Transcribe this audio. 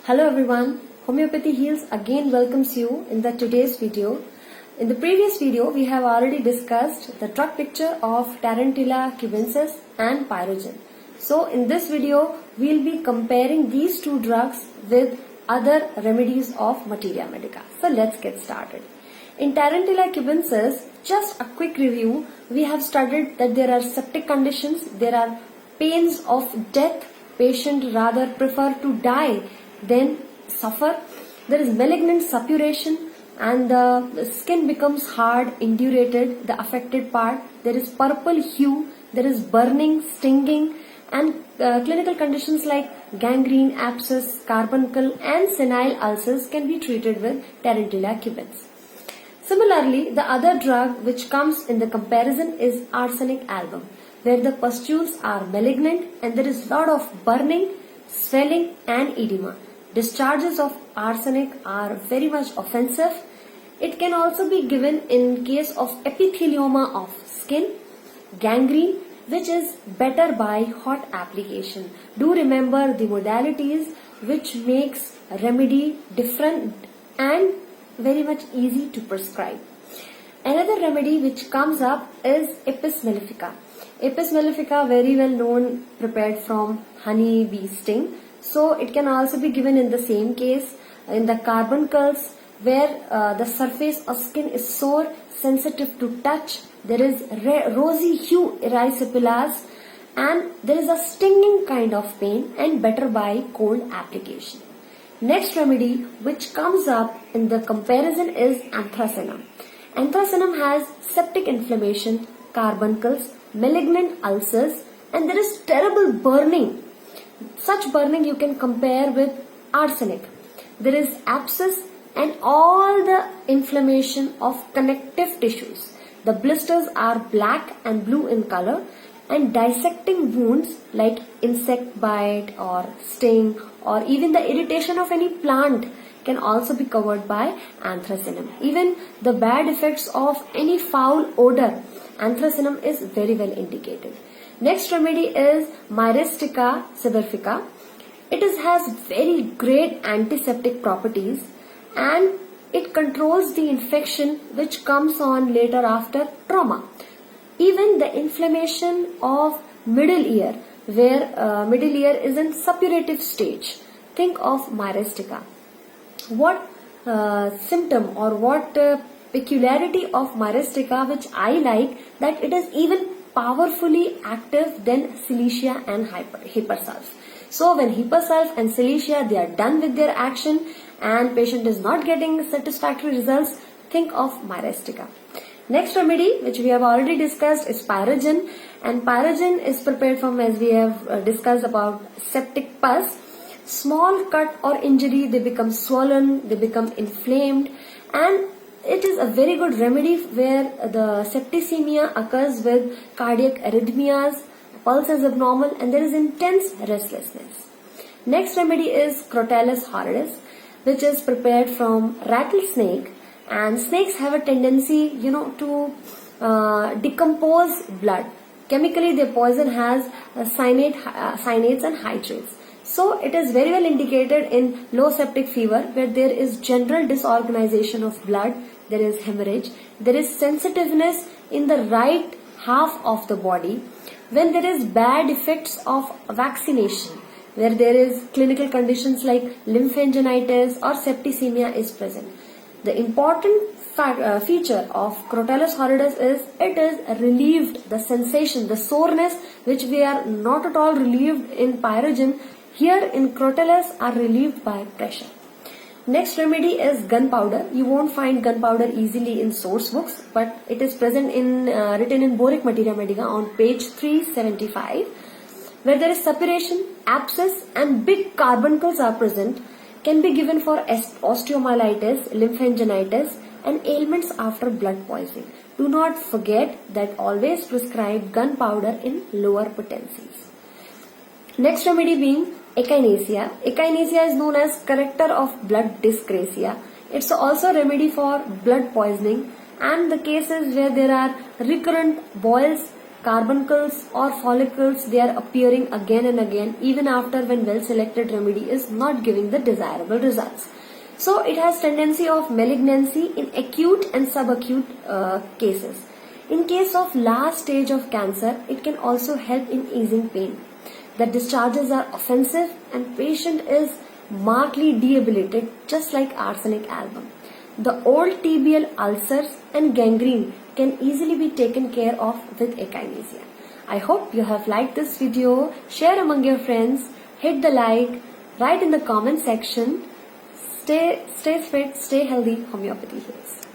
Hello everyone, Homeopathy Heals again welcomes you in the today's video. In the previous video, we have already discussed the drug picture of Tarantella cubensis and Pyrogen. So in this video, we will be comparing these two drugs with other remedies of Materia Medica. So let's get started. In Tarantella cubensis, just a quick review, we have studied that there are septic conditions, there are pains of death, patient rather prefer to die then suffer. There is malignant suppuration and the skin becomes hard, indurated, the affected part. There is purple hue, there is burning, stinging, and clinical conditions like gangrene, abscess, carbuncle and senile ulcers can be treated with Tarantella cubens. Similarly, the other drug which comes in the comparison is arsenic album, where the pustules are malignant and there is lot of burning, swelling and edema. Discharges of arsenic are very much offensive. It can also be given in case of epithelioma of skin, gangrene, which is better by hot application. Do remember the modalities which makes remedy different and very much easy to prescribe. Another remedy which comes up is Apis mellifica. Apis mellifica, very well known, prepared from honey bee sting. So it can also be given in the same case in the carbuncles where the surface of skin is sore, sensitive to touch. There is rosy hue erysipelas and there is a stinging kind of pain and better by cold application. Next remedy which comes up in the comparison is anthracinum. Anthracinum has septic inflammation, carbuncles, malignant ulcers and there is terrible burning. Such burning you can compare with arsenic. There is abscess and all the inflammation of connective tissues. The blisters are black and blue in color and dissecting wounds like insect bite or sting or even the irritation of any plant can also be covered by anthracinum. Even the bad effects of any foul odor, anthracinum is very well indicated. Next remedy is Myristica seborrheica. It has very great antiseptic properties and it controls the infection which comes on later after trauma. Even the inflammation of middle ear, where middle ear is in suppurative stage, think of Myristica. What symptom or what peculiarity of Myristica which I like, that it is even powerfully active than Silicea and Hipersulf. So when Hipersulf and Silicea, they are done with their action and patient is not getting satisfactory results, think of Myristica. Next remedy which we have already discussed is Pyrogen, and Pyrogen is prepared from, as we have discussed about septic pus. Small cut or injury, they become swollen, they become inflamed, and it is a very good remedy where the septicemia occurs with cardiac arrhythmias, pulse is abnormal and there is intense restlessness. Next remedy is Crotalus horridus, which is prepared from rattlesnake, and snakes have a tendency, to decompose blood. Chemically, their poison has cyanates and hydrates. So it is very well indicated in low septic fever where there is general disorganization of blood, there is hemorrhage, there is sensitiveness in the right half of the body. When there is bad effects of vaccination, where there is clinical conditions like lymphanginitis or septicemia is present. The important feature of Crotalus horridus is it is relieved the sensation, the soreness which we are not at all relieved in Pyrogen. Here in Crotalus are relieved by pressure. Next remedy is gunpowder. You won't find gunpowder easily in source books, but it is present in written in Boric Materia Medica on page 375, where there is suppuration, abscess and big carbuncles are present, can be given for osteomyelitis, lymphanginitis and ailments after blood poisoning. Do not forget that always prescribe gunpowder in lower potencies. Next remedy being echinacea. Echinacea is known as corrector of blood dyscrasia. It's also a remedy for blood poisoning and the cases where there are recurrent boils, carbuncles or follicles, they are appearing again and again even after when well selected remedy is not giving the desirable results. So it has tendency of malignancy in acute and subacute cases. In case of last stage of cancer, it can also help in easing pain. The discharges are offensive and patient is markedly debilitated, just like arsenic album. The old tibial ulcers and gangrene can easily be taken care of with echinacea. I hope you have liked this video. Share among your friends, hit the like, write in the comment section. Stay fit, stay healthy. Homeopathy heals.